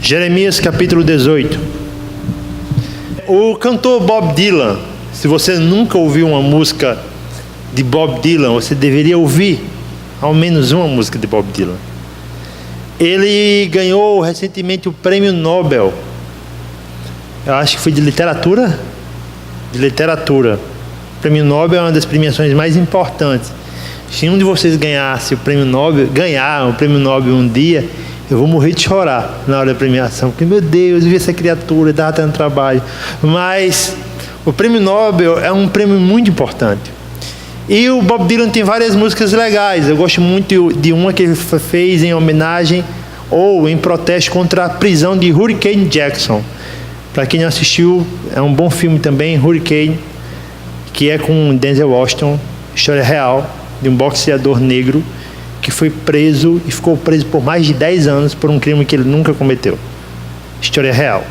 Jeremias capítulo 18. O cantor Bob Dylan, se você nunca ouviu uma música de Bob Dylan, você deveria ouvir ao menos uma música de Bob Dylan. Ele ganhou recentemente o prêmio Nobel, eu acho que foi de literatura? De literatura. O prêmio Nobel é uma das premiações mais importantes. Se um de vocês ganhasse o prêmio Nobel, ganhar o prêmio Nobel um dia, eu vou morrer de chorar na hora da premiação, porque, meu Deus, eu vi essa criatura, estava tendo trabalho. Mas o prêmio Nobel é um prêmio muito importante. E o Bob Dylan tem várias músicas legais. Eu gosto muito de uma que ele fez em homenagem ou em protesto contra a prisão de Hurricane Jackson. Para quem não assistiu, é um bom filme também, Hurricane, que é com Denzel Washington, história real de um boxeador negro que foi preso e ficou preso por mais de 10 anos por um crime que ele nunca cometeu. História real.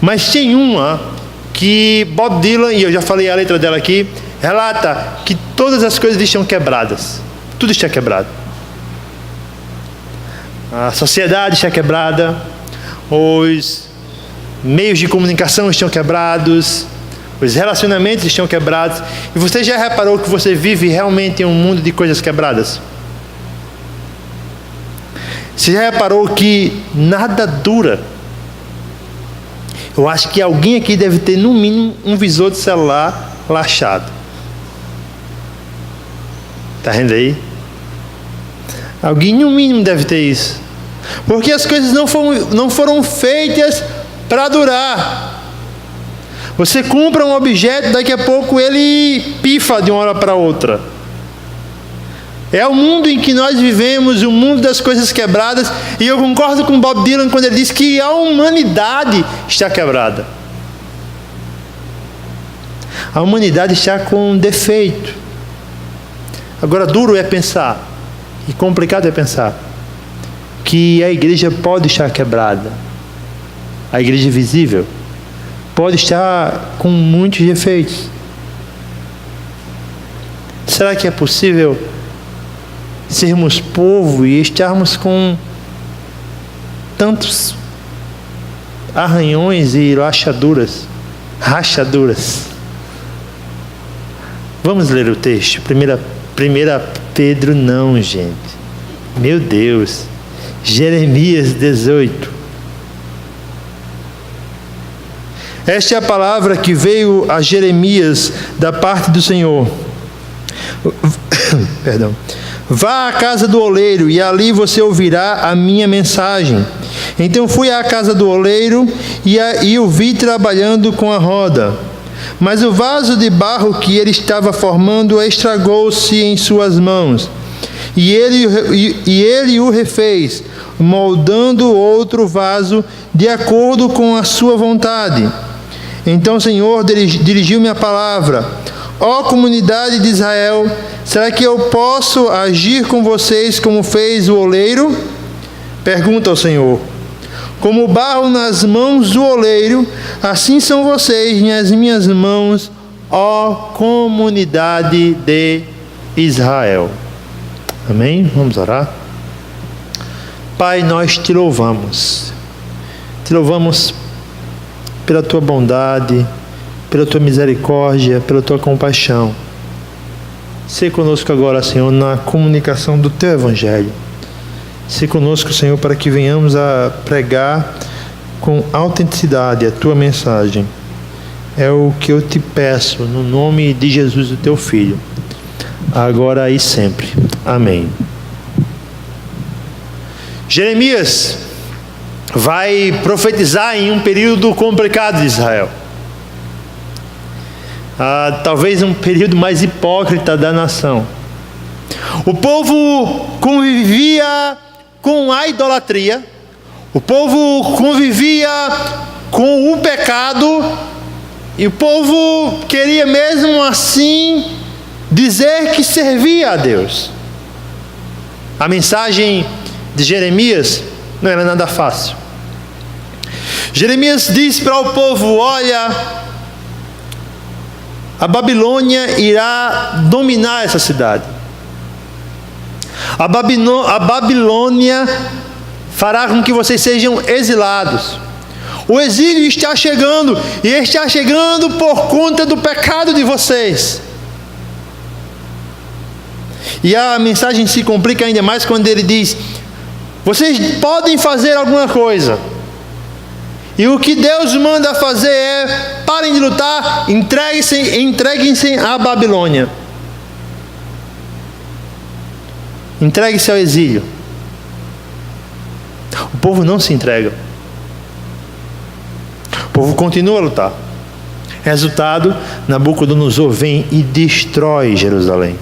Mas tem uma que Bob Dylan, e eu já falei a letra dela aqui, relata que todas as coisas estão quebradas. Tudo está quebrado. A sociedade está quebrada, os meios de comunicação estão quebrados, os relacionamentos estão quebrados. E você já reparou que você vive realmente em um mundo de coisas quebradas? Você já reparou que nada dura? Eu acho que alguém aqui deve ter no mínimo um visor de celular lachado. Está vendo aí? Alguém no mínimo deve ter isso. Porque as coisas não foram feitas para durar. Você compra um objeto, daqui a pouco ele pifa de uma hora para outra. É o mundo em que nós vivemos, o mundo das coisas quebradas. E eu concordo com Bob Dylan quando ele diz que a humanidade está quebrada. A humanidade está com um defeito. Agora, duro é pensar, e complicado é pensar, que a igreja pode estar quebrada. A igreja visível pode estar com muitos defeitos. Será que é possível sermos povo e estarmos com tantos arranhões e rachaduras? Vamos ler o texto. 1 Pedro não, gente. Meu Deus. Jeremias 18. Esta é a palavra que veio a Jeremias da parte do Senhor. Perdão. Vá à casa do oleiro e ali você ouvirá a minha mensagem. Então fui à casa do oleiro e o vi trabalhando com a roda. Mas o vaso de barro que ele estava formando estragou-se em suas mãos. E ele o refez, moldando outro vaso de acordo com a sua vontade. Então o Senhor dirigiu-me a palavra: ó comunidade de Israel, será que eu posso agir com vocês como fez o oleiro? Pergunta ao Senhor. Como o barro nas mãos do oleiro, assim são vocês nas minhas mãos, ó comunidade de Israel. Amém? Vamos orar. Pai, nós te louvamos. Te louvamos pela tua bondade, pela tua misericórdia, pela tua compaixão. Sê conosco agora, Senhor, na comunicação do teu evangelho. Sê conosco, Senhor, para que venhamos a pregar com autenticidade a tua mensagem. É o que eu te peço, no nome de Jesus, o teu Filho, agora e sempre. Amém. Jeremias vai profetizar em um período complicado de Israel. Talvez um período mais hipócrita da nação. O povo convivia com a idolatria, o povo convivia com o pecado, e o povo queria mesmo assim dizer que servia a Deus. A mensagem de Jeremias não era nada fácil. Jeremias diz para o povo: olha, a Babilônia irá dominar essa cidade. A Babilônia fará com que vocês sejam exilados. O exílio está chegando, e está chegando por conta do pecado de vocês. E a mensagem se complica ainda mais quando ele diz: vocês podem fazer alguma coisa, e o que Deus manda fazer é: parem de lutar, entreguem-se à Babilônia, entreguem-se ao exílio. O povo não se entrega, o povo continua a lutar. Resultado, Nabucodonosor vem e destrói Jerusalém.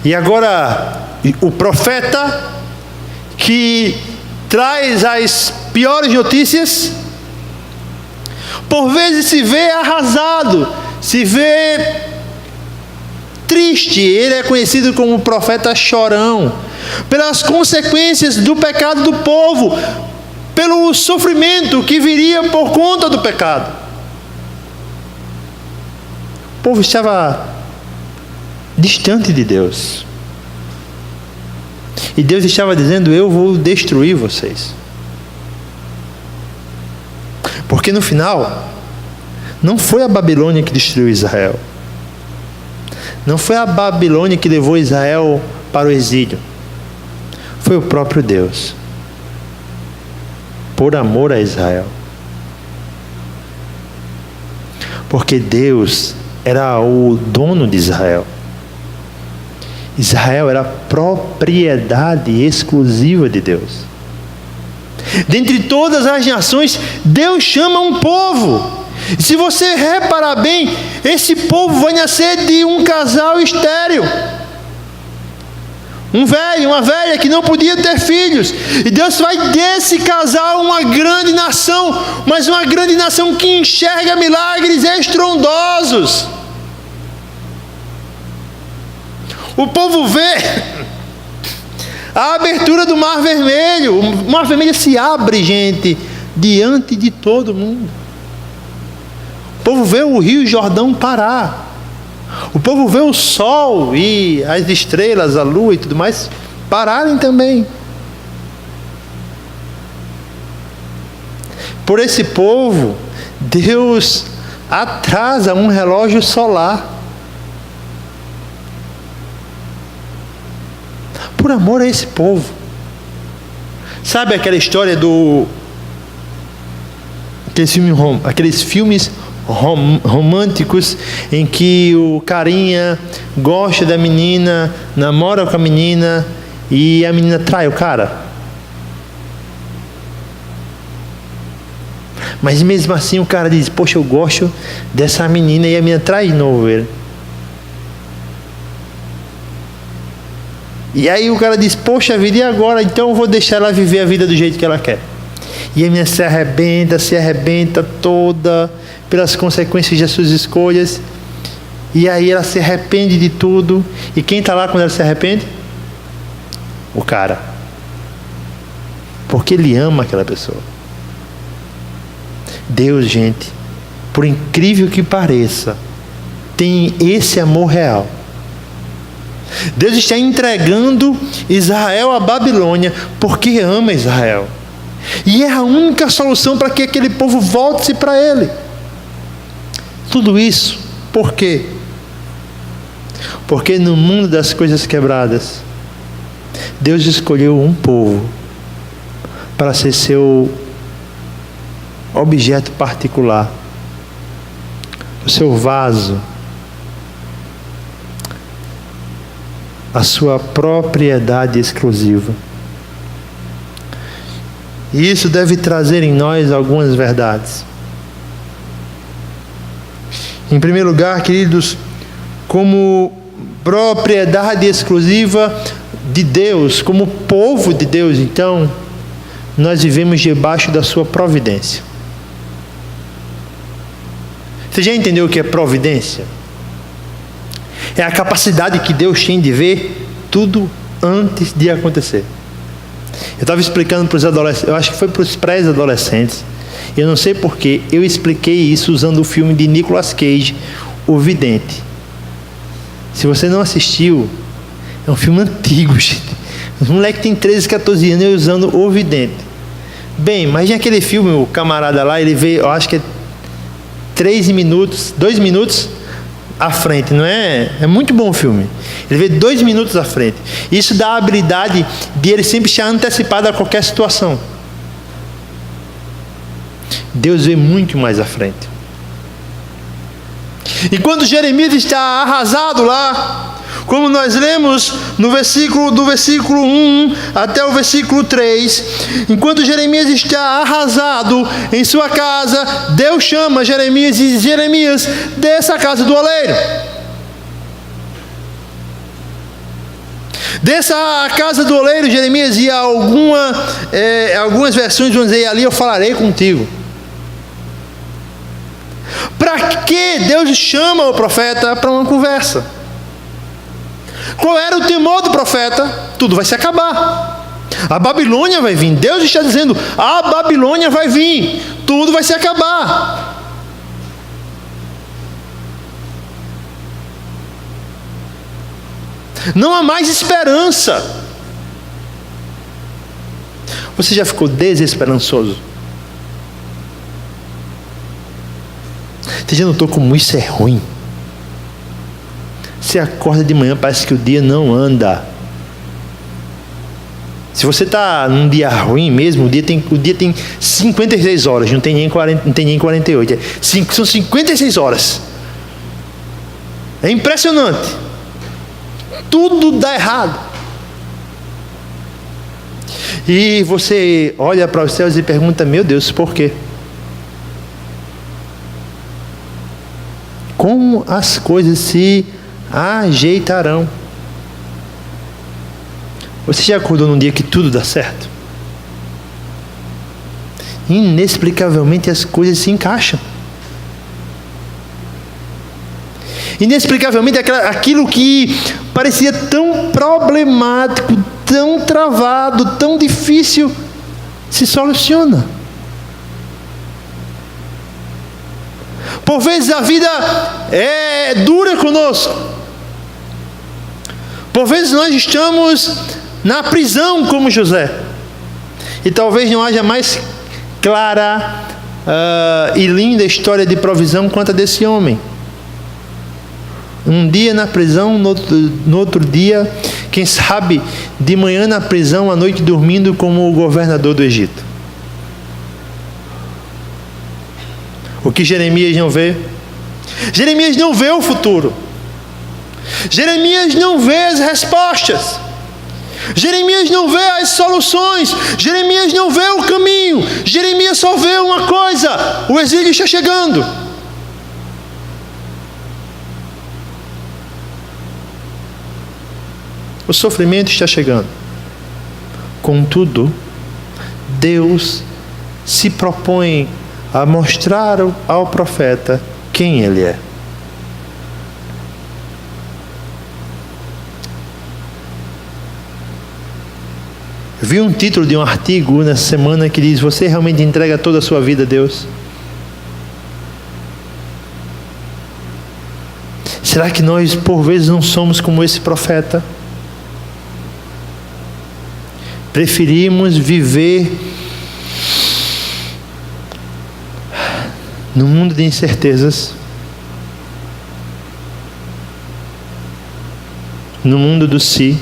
E agora, o profeta que traz as piores notícias, por vezes se vê arrasado, se vê triste. Ele é conhecido como o profeta chorão, pelas consequências do pecado do povo, pelo sofrimento que viria por conta do pecado. O povo estava distante de Deus, e Deus estava dizendo: eu vou destruir vocês. Porque no final, não foi a Babilônia que destruiu Israel, não foi a Babilônia que levou Israel para o exílio, foi o próprio Deus, por amor a Israel. Porque Deus era o dono de Israel. Israel era propriedade exclusiva de Deus. Dentre todas as nações, Deus chama um povo. E se você reparar bem, esse povo vai nascer de um casal estéril. Um velho, uma velha que não podia ter filhos. E Deus vai desse casal uma grande nação, mas uma grande nação que enxerga milagres estrondosos. O povo vê a abertura do Mar Vermelho. O Mar Vermelho se abre, gente, diante de todo mundo. O povo vê o Rio Jordão parar. O povo vê o sol e as estrelas, a lua e tudo mais pararem também. Por esse povo, Deus atrasa um relógio solar. Por amor a esse povo. Sabe aquela história aqueles filmes românticos em que o carinha gosta da menina, namora com a menina e a menina trai o cara? Mas mesmo assim o cara diz: poxa, eu gosto dessa menina, e a menina trai de novo ele. E aí o cara diz: poxa vida, e agora? Então eu vou deixar ela viver a vida do jeito que ela quer. E a menina se arrebenta toda pelas consequências das suas escolhas. E aí ela se arrepende de tudo. E quem está lá quando ela se arrepende? O cara. Porque ele ama aquela pessoa. Deus, gente, por incrível que pareça, tem esse amor real. Deus está entregando Israel à Babilônia porque ama Israel. E é a única solução para que aquele povo volte-se para Ele. Tudo isso, por quê? Porque no mundo das coisas quebradas, Deus escolheu um povo para ser seu objeto particular, o seu vaso, a sua propriedade exclusiva. E isso deve trazer em nós algumas verdades. Em primeiro lugar, queridos, como propriedade exclusiva de Deus, como povo de Deus, então, nós vivemos debaixo da sua providência. Você já entendeu o que é providência? É a capacidade que Deus tem de ver tudo antes de acontecer. Eu estava explicando para os adolescentes, eu acho que foi para os pré-adolescentes, eu não sei porquê, eu expliquei isso usando o filme de Nicolas Cage, O Vidente. Se você não assistiu, é um filme antigo, gente. Os moleques têm 13, 14 anos e usando ouvidente. Bem, imagina aquele filme, o camarada lá, ele vê, eu acho que é 2 minutos à frente, não é? É muito bom o filme. Ele vê 2 minutos à frente. Isso dá a habilidade de ele sempre estar antecipado a qualquer situação. Deus vê muito mais à frente. E quando Jeremias está arrasado lá, como nós lemos do versículo 1 até o versículo 3, enquanto Jeremias está arrasado em sua casa, Deus chama Jeremias e diz: Jeremias, desça a casa do oleiro. Desça a casa do oleiro, Jeremias, e algumas versões vão dizer: ali eu falarei contigo. Para que Deus chama o profeta para uma conversa? Qual era o temor do profeta? Tudo vai se acabar. A Babilônia vai vir. Deus está dizendo: a Babilônia vai vir. Tudo vai se acabar. Não há mais esperança. Você já ficou desesperançoso? Você já notou como isso é ruim? Você acorda de manhã, parece que o dia não anda. Se você está num dia ruim mesmo, o dia tem 56 horas, não tem nem 48. São 56 horas. É impressionante. Tudo dá errado. E você olha para os céus e pergunta: meu Deus, por quê? Como as coisas se ajeitarão? Você já acordou num dia que tudo dá certo? Inexplicavelmente as coisas se encaixam. Inexplicavelmente aquilo que parecia tão problemático, tão travado, tão difícil, se soluciona. Por vezes a vida é dura conosco. Por vezes nós estamos na prisão como José. E talvez não haja mais clara e linda história de provisão quanto a desse homem. Um dia na prisão, no outro dia, quem sabe, de manhã na prisão, à noite dormindo como o governador do Egito. O que Jeremias não vê? Jeremias não vê o futuro. Jeremias não vê as respostas. Jeremias não vê as soluções. Jeremias não vê o caminho. Jeremias só vê uma coisa: o exílio está chegando. O sofrimento está chegando. Contudo, Deus se propõe a mostrar ao profeta quem ele é. Eu vi um título de um artigo nessa semana que diz: você realmente entrega toda a sua vida a Deus? Será que nós por vezes não somos como esse profeta? Preferimos viver no mundo de incertezas, no mundo do si,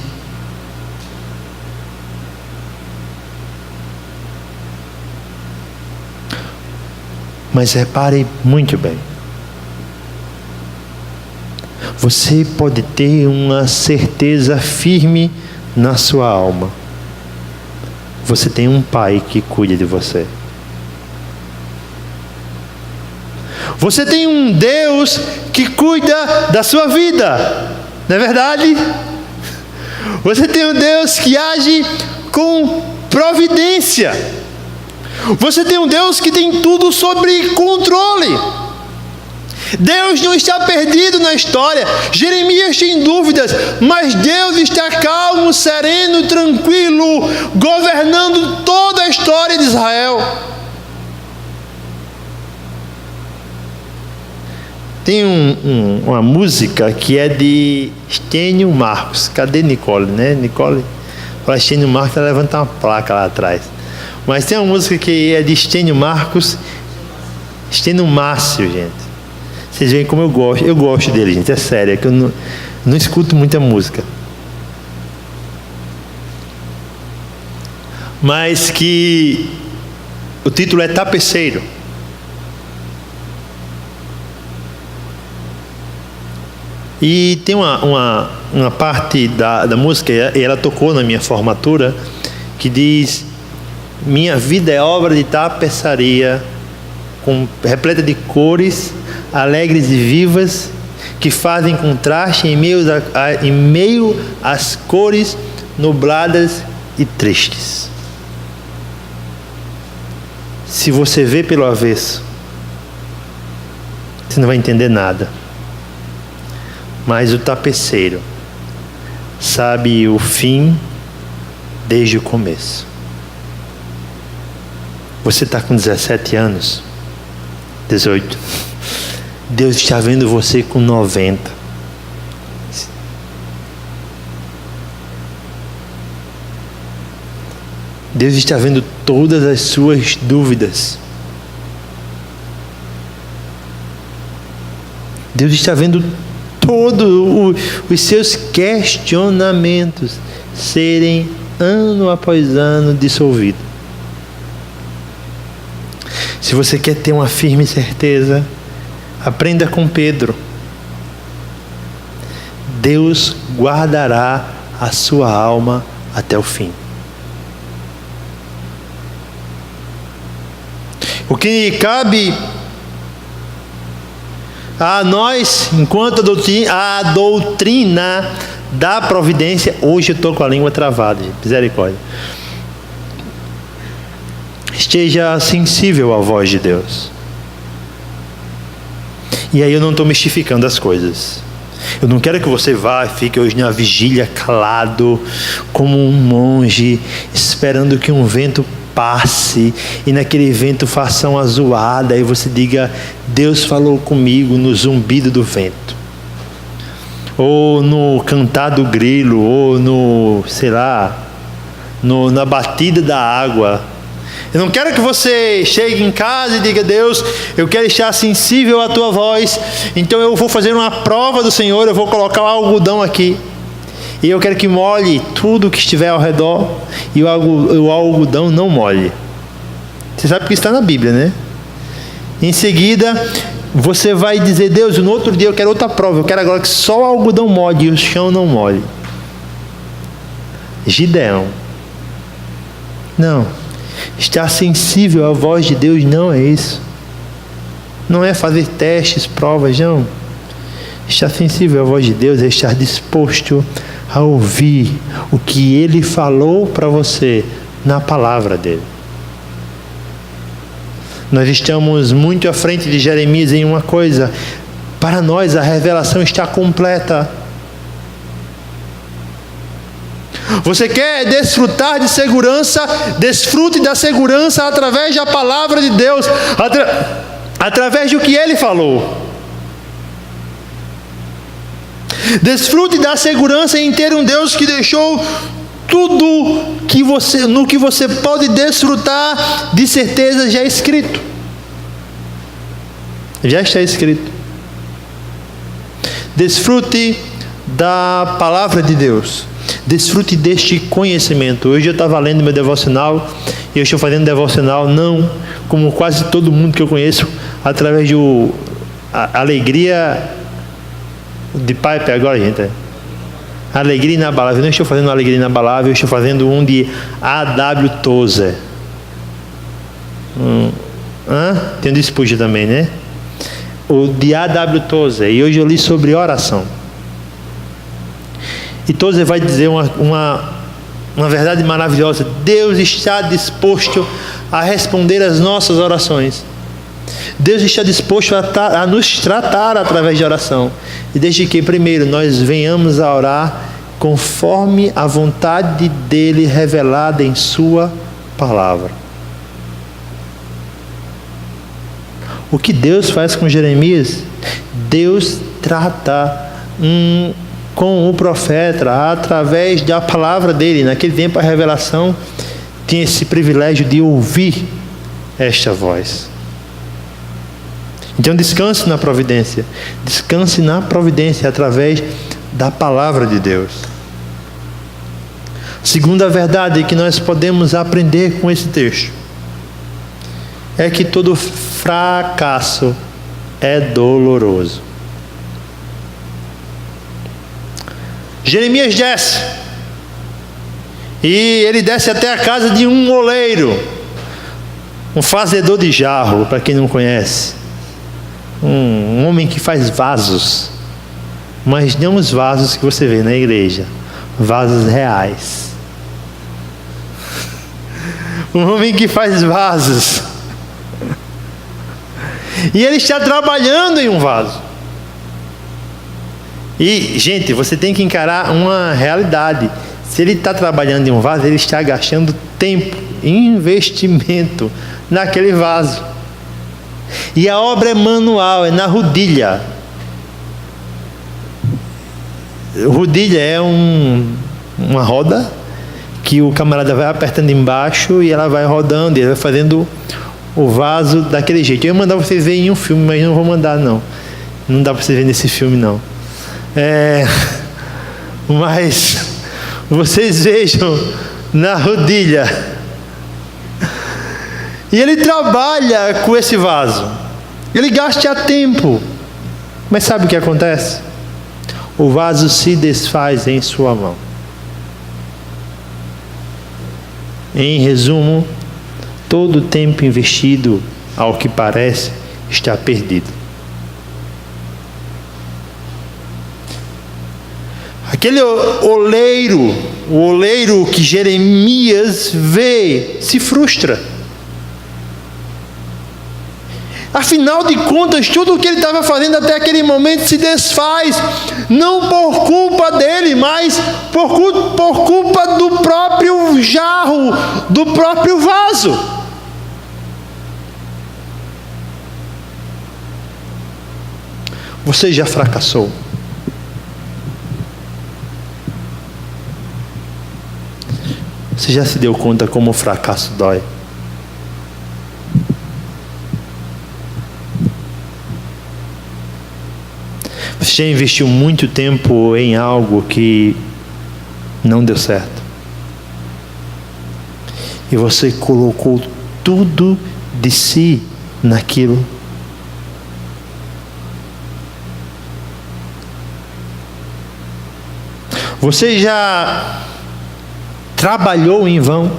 mas repare muito bem, você pode ter uma certeza firme na sua alma: você tem um pai que cuida de você. Você tem um Deus que cuida da sua vida, não é verdade? Você tem um Deus que age com providência. Você tem um Deus que tem tudo sob controle. Deus não está perdido na história. Jeremias tem dúvidas, mas Deus está calmo, sereno, tranquilo, governando toda a história de Israel. Tem uma música que é de Estênio Marcos. Cadê Nicole, né? Nicole, Para Estênio Marcos, ela levanta uma placa lá atrás. Mas tem uma música que é de Estênio Marcos, Estênio Márcio, gente. Vocês veem como eu gosto dele, gente, é sério, é que eu não escuto muita música. Mas que o título é Tapeceiro. E tem uma parte da música, e ela tocou na minha formatura, que diz: minha vida é obra de tapeçaria, repleta de cores, alegres e vivas, que fazem contraste em meio às cores nubladas e tristes. Se você vê pelo avesso, você não vai entender nada. Mas o tapeceiro sabe o fim desde o começo. Você está com 17 anos, 18. Deus está vendo você com 90. Deus está vendo todas as suas dúvidas. Deus está vendo todos os seus questionamentos serem ano após ano dissolvidos. Se você quer ter uma firme certeza, aprenda com Pedro. Deus guardará a sua alma até o fim. O que cabe a nós, enquanto a doutrina da providência, hoje eu estou com a língua travada, gente, misericórdia. Esteja sensível à voz de Deus. E aí eu não estou mistificando as coisas. Eu não quero que você vá e fique hoje na vigília calado, como um monge, esperando que um vento passe e naquele vento faça uma zoada e você diga: Deus falou comigo no zumbido do vento, ou no cantar do grilo, ou no, sei lá, na batida da água. Eu não quero que você chegue em casa e diga: Deus, eu quero estar sensível à tua voz, então eu vou fazer uma prova do Senhor, eu vou colocar o algodão aqui e eu quero que molhe tudo que estiver ao redor, e o algodão não molhe. Você sabe que está na Bíblia, né? Em seguida, você vai dizer: Deus, no outro dia eu quero outra prova, eu quero agora que só o algodão molhe e o chão não molhe. Gideão. Não. Estar sensível à voz de Deus não é isso. Não é fazer testes, provas, não. Estar sensível à voz de Deus é estar disposto a ouvir o que Ele falou para você na palavra dele. Nós estamos muito à frente de Jeremias em uma coisa: para nós a revelação está completa. Você quer desfrutar de segurança? Desfrute da segurança através da palavra de Deus, através do que Ele falou. Desfrute da segurança em ter um Deus que deixou tudo no que você pode desfrutar de certeza já escrito. Já está escrito. Desfrute da palavra de Deus. Desfrute deste conhecimento. Hoje eu estava lendo meu devocional, e eu estou fazendo devocional não como quase todo mundo que eu conheço, através de alegria de pipe agora, gente. Alegria inabalável. Eu não estou fazendo alegria inabalável, eu estou fazendo um de A.W. Tozer. Tem um de Spurgeon também, né? O de A.W. Tozer. E hoje eu li sobre oração. E Tozer vai dizer uma verdade maravilhosa: Deus está disposto a responder às nossas orações. Deus está disposto a nos tratar através de oração. E desde que, primeiro, nós venhamos a orar conforme a vontade dEle revelada em Sua palavra. O que Deus faz com Jeremias? Deus trata com o profeta, através da palavra dele. Naquele tempo a revelação tinha esse privilégio de ouvir esta voz. Então descanse na providência. Descanse na providência através da palavra de Deus. Segunda verdade que nós podemos aprender com esse texto é que todo fracasso é doloroso. Jeremias desce, e ele desce até a casa de um oleiro, um fazedor de jarro, para quem não conhece, um homem que faz vasos, mas não os vasos que você vê na igreja, vasos reais. Um homem que faz vasos. E ele está trabalhando em um vaso. E, gente, você tem que encarar uma realidade. Se ele está trabalhando em um vaso, ele está gastando tempo, investimento naquele vaso. E a obra é manual, é na rodilha. Rodilha é uma roda que o camarada vai apertando embaixo e ela vai rodando, e ele vai fazendo o vaso daquele jeito. Eu ia mandar vocês verem em um filme, mas não vou mandar não. Não dá para vocês verem nesse filme não. Mas vocês vejam na rodilha. E ele trabalha com esse vaso. Ele gasta tempo. Mas sabe o que acontece? O vaso se desfaz em sua mão. Em resumo, todo o tempo investido, ao que parece, está perdido. Aquele oleiro, o oleiro que Jeremias vê, se frustra. Afinal de contas, tudo o que ele estava fazendo até aquele momento se desfaz, não por culpa dele, mas por culpa do próprio jarro, do próprio vaso. Você já fracassou? Você já se deu conta como o fracasso dói? Você já investiu muito tempo em algo que não deu certo? E você colocou tudo de si naquilo? Você já trabalhou em vão?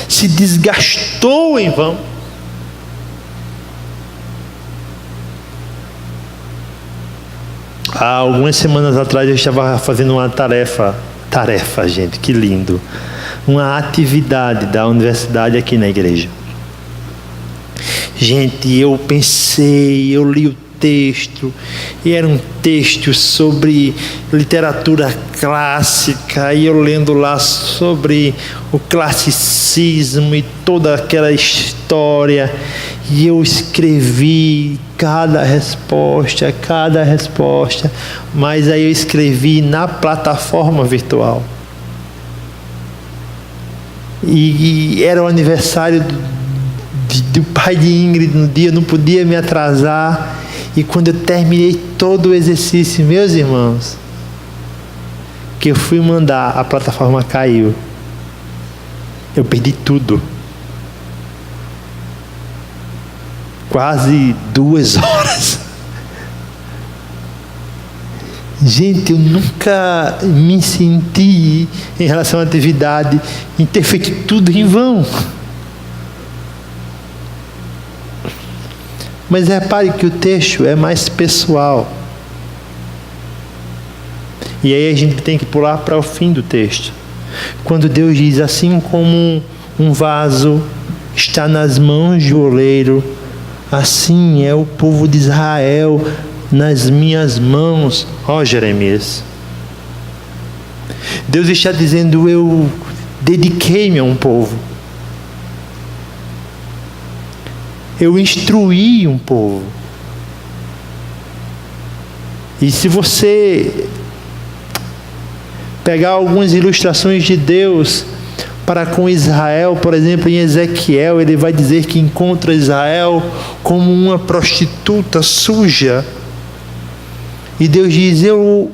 Se desgastou em vão? Há algumas semanas atrás eu estava fazendo uma tarefa, gente, que lindo, uma atividade da universidade aqui na igreja. Gente, eu li o texto, e era um texto sobre literatura clássica, e eu lendo lá sobre o classicismo e toda aquela história, e eu escrevi cada resposta, mas aí eu escrevi na plataforma virtual. E era o aniversário do pai de Ingrid no dia, eu não podia me atrasar. E quando eu terminei todo o exercício, meus irmãos, que eu fui mandar, a plataforma caiu. Eu perdi tudo. Quase 2 horas. Gente, eu nunca me senti, em relação à atividade, em ter feito tudo em vão. Mas repare que o texto é mais pessoal. E aí a gente tem que pular para o fim do texto. Quando Deus diz, assim como um vaso está nas mãos do oleiro, assim é o povo de Israel nas minhas mãos, ó Jeremias. Deus está dizendo, eu dediquei-me a um povo. Eu instruí um povo. E se você pegar algumas ilustrações de Deus para com Israel, por exemplo, em Ezequiel, ele vai dizer que encontra Israel como uma prostituta suja. E Deus diz: eu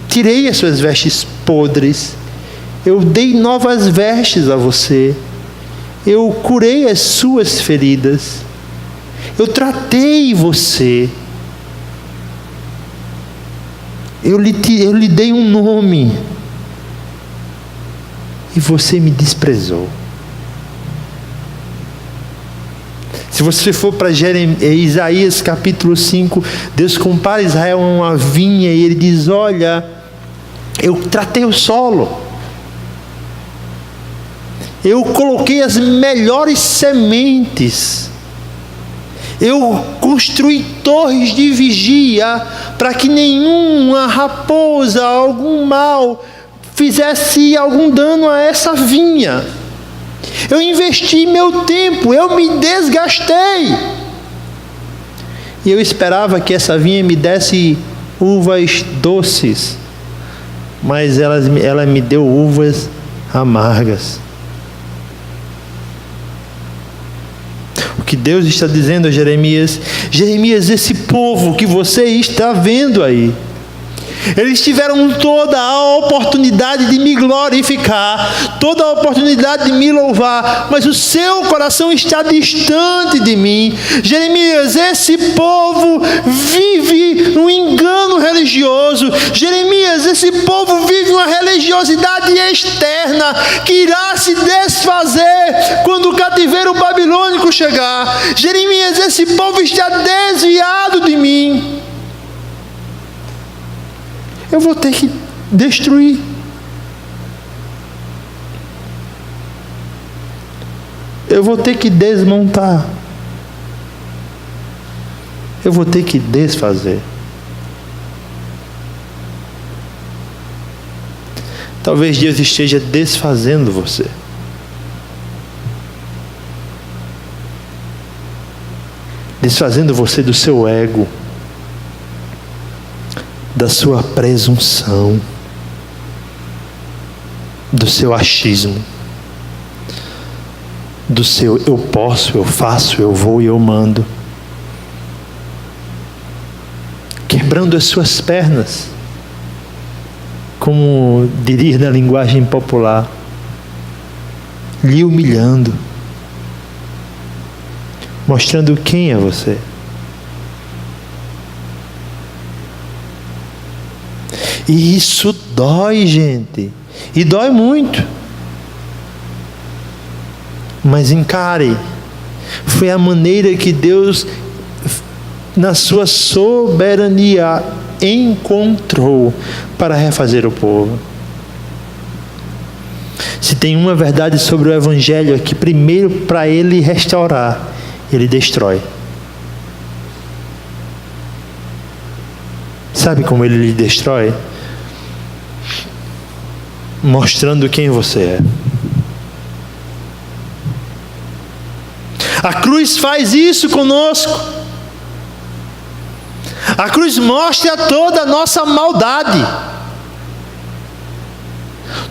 tirei as suas vestes podres, eu dei novas vestes a você, eu curei as suas feridas, eu tratei você, eu lhe dei um nome, e você me desprezou. Se você for para Isaías capítulo 5, Deus compara Israel a uma vinha e ele diz: olha, eu tratei o solo, eu coloquei as melhores sementes, eu construí torres de vigia para que nenhuma raposa, algum mal fizesse algum dano a essa vinha. Eu investi meu tempo, eu me desgastei. E eu esperava que essa vinha me desse uvas doces, mas ela me deu uvas amargas. O que Deus está dizendo a Jeremias: Jeremias, esse povo que você está vendo aí, eles tiveram toda a oportunidade de me glorificar, toda a oportunidade de me louvar, mas o seu coração está distante de mim. Jeremias, esse povo vive um engano religioso. Jeremias, esse povo vive uma religiosidade externa que irá se desfazer quando o cativeiro babilônico chegar. Jeremias, esse povo está desviado de mim. Eu vou ter que destruir. Eu vou ter que desmontar. Eu vou ter que desfazer. Talvez Deus esteja desfazendo você. Desfazendo você do seu ego, da sua presunção, do seu achismo, do seu eu posso, eu faço, eu vou e eu mando, quebrando as suas pernas, como diria na linguagem popular, lhe humilhando, mostrando quem é você. E isso dói, gente. E dói muito. Mas encare. Foi a maneira que Deus, na sua soberania, encontrou para refazer o povo. Se tem uma verdade sobre o Evangelho, é que primeiro, para ele restaurar, ele destrói. Sabe como ele lhe destrói? Mostrando quem você é. A cruz faz isso conosco. A cruz mostra toda a nossa maldade,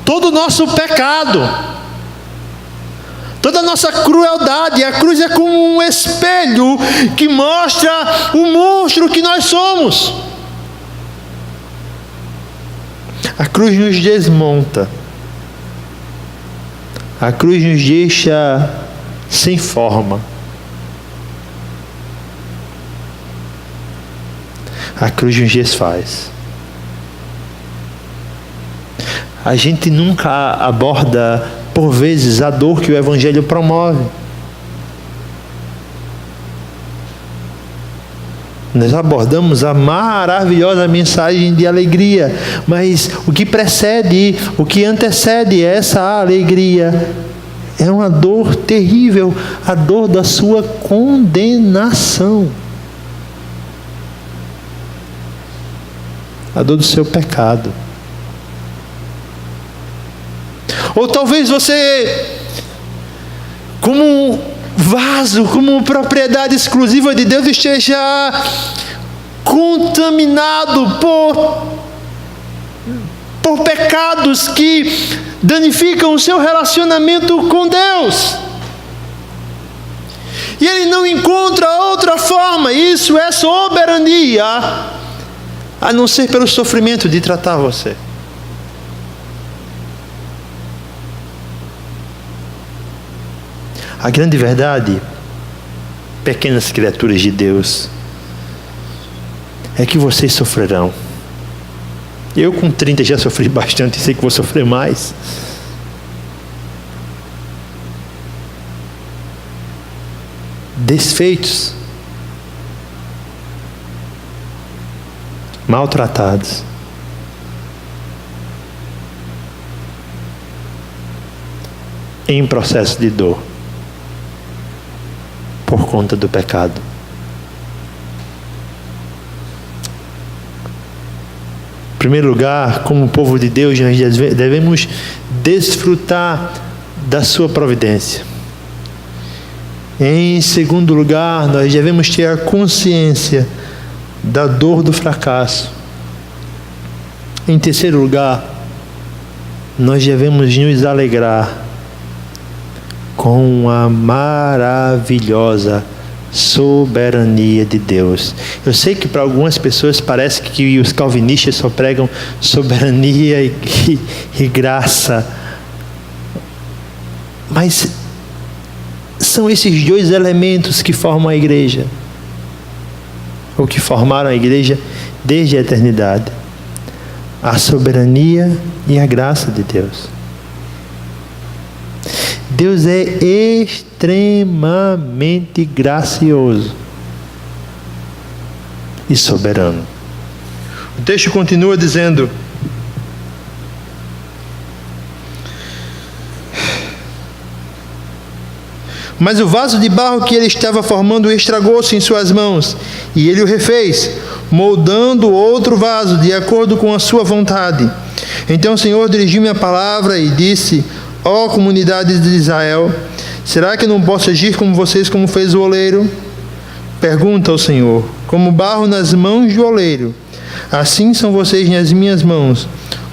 todo o nosso pecado, toda a nossa crueldade. A cruz é como um espelho que mostra o monstro que nós somos. A cruz nos desmonta. A cruz nos deixa sem forma. A cruz nos desfaz. A gente nunca aborda, por vezes, a dor que o Evangelho promove. Nós abordamos a maravilhosa mensagem de alegria, mas o que precede, o que antecede essa alegria é uma dor terrível, a dor da sua condenação, a dor do seu pecado. Ou talvez você, como vaso, como propriedade exclusiva de Deus, esteja contaminado por pecados que danificam o seu relacionamento com Deus. E ele não encontra outra forma, isso é soberania, a não ser pelo sofrimento de tratar você. A grande verdade, pequenas criaturas de Deus, é que vocês sofrerão. Eu com 30 já sofri bastante e sei que vou sofrer mais. Desfeitos, maltratados, em processo de dor, por conta do pecado. Em primeiro lugar, como povo de Deus, nós devemos desfrutar da sua providência. Em segundo lugar, nós devemos ter a consciência da dor do fracasso. Em terceiro lugar, nós devemos nos alegrar com a maravilhosa soberania de Deus. Eu sei que para algumas pessoas parece que os calvinistas só pregam soberania e graça, mas são esses dois elementos que formam a igreja, ou que formaram a igreja desde a eternidade: a soberania e a graça de Deus. Deus é extremamente gracioso e soberano. O texto continua dizendo: mas o vaso de barro que ele estava formando estragou-se em suas mãos, e ele o refez, moldando outro vaso de acordo com a sua vontade. Então o Senhor dirigiu-me a palavra e disse: ó comunidade de Israel, será que não posso agir como vocês, como fez o oleiro? Pergunta ao Senhor: como barro nas mãos do oleiro, assim são vocês nas minhas mãos,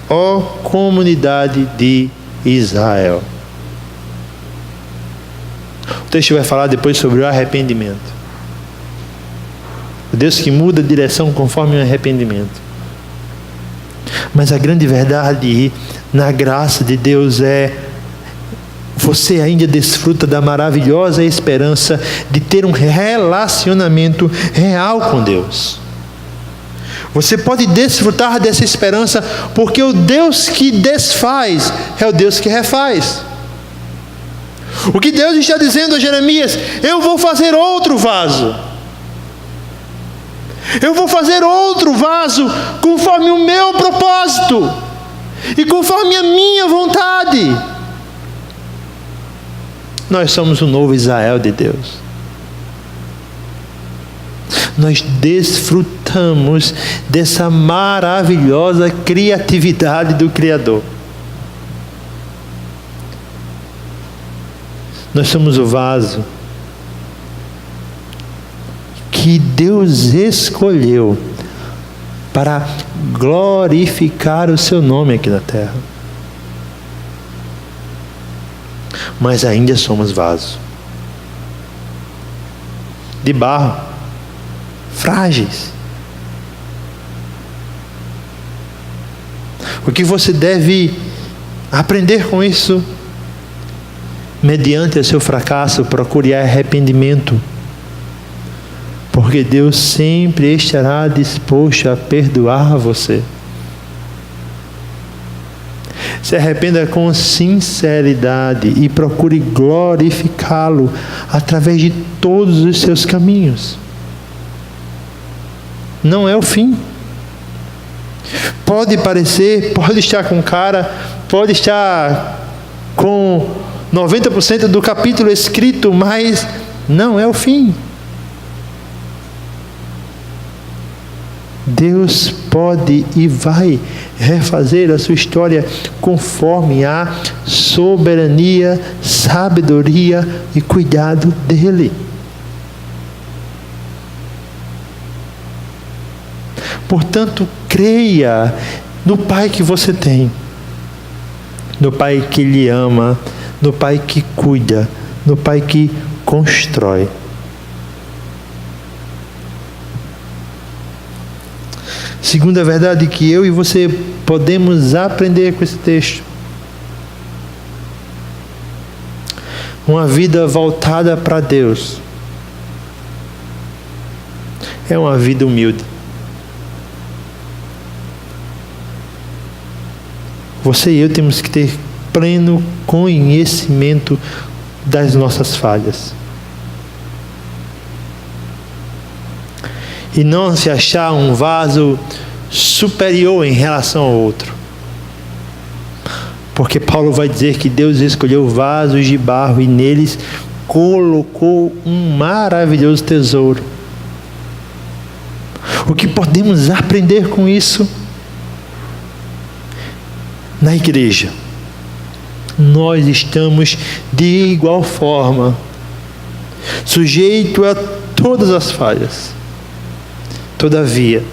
ó comunidade de Israel. O texto vai falar depois sobre o arrependimento. O Deus que muda a direção conforme o arrependimento. Mas a grande verdade na graça de Deus é: você ainda desfruta da maravilhosa esperança de ter um relacionamento real com Deus. Você pode desfrutar dessa esperança porque o Deus que desfaz é o Deus que refaz. O que Deus está dizendo a Jeremias: eu vou fazer outro vaso. Eu vou fazer outro vaso conforme o meu propósito e conforme a minha vontade. Nós somos o novo Israel de Deus. Nós desfrutamos dessa maravilhosa criatividade do Criador. Nós somos o vaso que Deus escolheu para glorificar o seu nome aqui na terra. Mas ainda somos vaso de barro, frágeis. O que você deve aprender com isso? Mediante o seu fracasso, procure arrependimento, porque Deus sempre estará disposto a perdoar você. Se arrependa com sinceridade e procure glorificá-lo através de todos os seus caminhos. Não é o fim. Pode parecer, pode estar com cara, pode estar com 90% do capítulo escrito, mas não é o fim. Deus pode e vai refazer a sua história conforme a soberania, sabedoria e cuidado dele. Portanto, creia no Pai que você tem, no Pai que lhe ama, no Pai que cuida, no Pai que constrói. Segunda verdade que eu e você podemos aprender com esse texto: uma vida voltada para Deus é uma vida humilde. Você e eu temos que ter pleno conhecimento das nossas falhas. E não se achar um vaso superior em relação ao outro. Porque Paulo vai dizer que Deus escolheu vasos de barro e neles colocou um maravilhoso tesouro. O que podemos aprender com isso? Na igreja, nós estamos de igual forma sujeitos a todas as falhas. Todavia,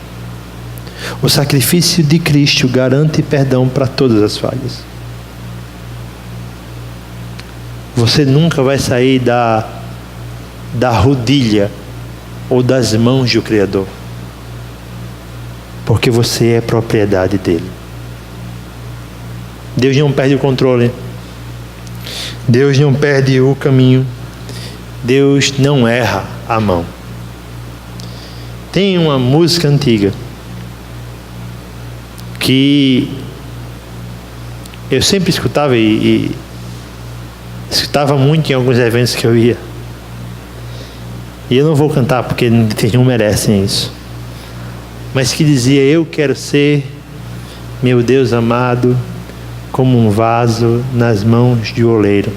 o sacrifício de Cristo garante perdão para todas as falhas. Você nunca vai sair da rodilha ou das mãos do Criador, porque você é propriedade dele. Deus não perde o controle. Deus não perde o caminho. Deus não erra a mão. Tem uma música antiga que eu sempre escutava e escutava muito em alguns eventos que eu ia. E eu não vou cantar porque vocês não merecem isso. Mas que dizia: eu quero ser, meu Deus amado, como um vaso nas mãos de oleiro.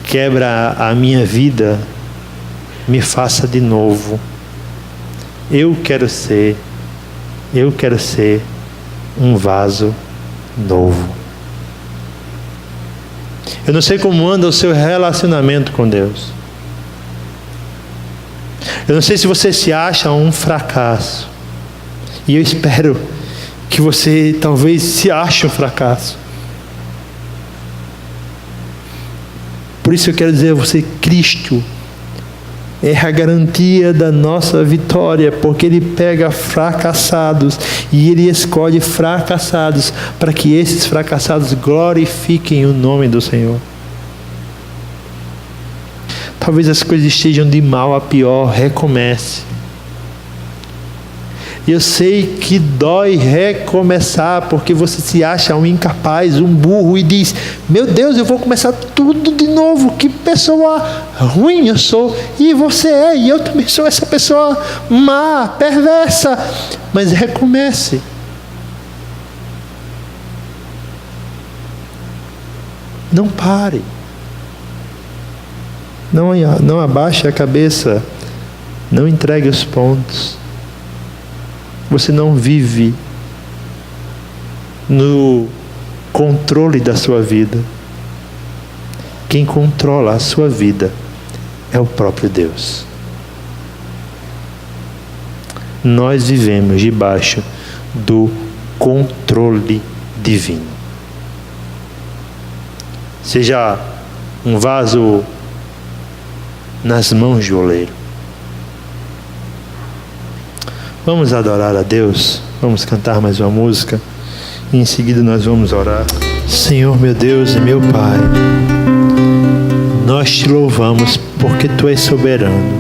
Quebra a minha vida, me faça de novo. Eu quero ser um vaso novo. Eu não sei como anda o seu relacionamento com Deus. Eu não sei se você se acha um fracasso. E eu espero que você talvez se ache um fracasso. Por isso eu quero dizer a você: Cristo é a garantia da nossa vitória, porque Ele pega fracassados e Ele escolhe fracassados para que esses fracassados glorifiquem o nome do Senhor. Talvez as coisas estejam de mal a pior, recomece. E eu sei que dói recomeçar, porque você se acha um incapaz, um burro, e diz: meu Deus, eu vou começar tudo de novo, que pessoa ruim eu sou. E você é, e eu também sou essa pessoa má, perversa. Mas recomece. Não pare. Não abaixe a cabeça. Não entregue os pontos. Você não vive no controle da sua vida. Quem controla a sua vida é o próprio Deus. Nós vivemos debaixo do controle divino. Seja um vaso nas mãos do oleiro. Vamos adorar a Deus, vamos cantar mais uma música e em seguida nós vamos orar. Senhor meu Deus e meu Pai, nós te louvamos porque Tu és soberano.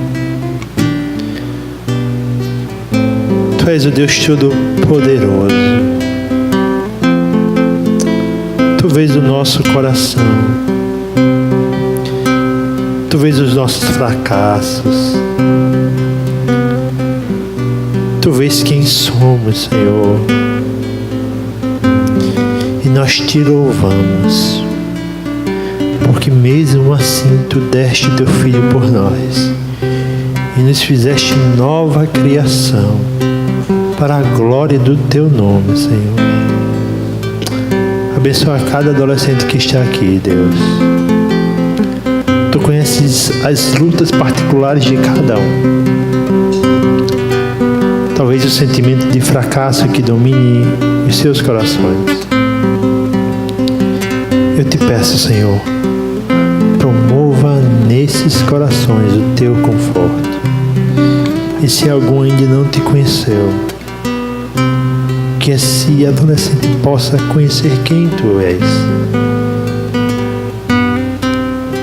Tu és o Deus Todo-Poderoso. Tu vês o nosso coração. Tu vês os nossos fracassos. Tu vês quem somos, Senhor. E nós te louvamos, porque mesmo assim Tu deste Teu Filho por nós e nos fizeste nova criação para a glória do Teu nome, Senhor. Abençoa cada adolescente que está aqui, Deus. Tu conheces as lutas particulares de cada um. Talvez Talvez o sentimento de fracasso que domine os seus corações. Eu te peço, Senhor, promova nesses corações o teu conforto. E se algum ainda não te conheceu, que esse adolescente possa conhecer quem tu és.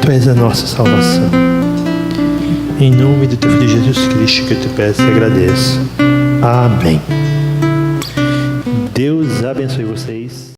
Tu és a nossa salvação. Em nome do teu Filho Jesus Cristo que eu te peço e agradeço. Amém. Deus abençoe vocês.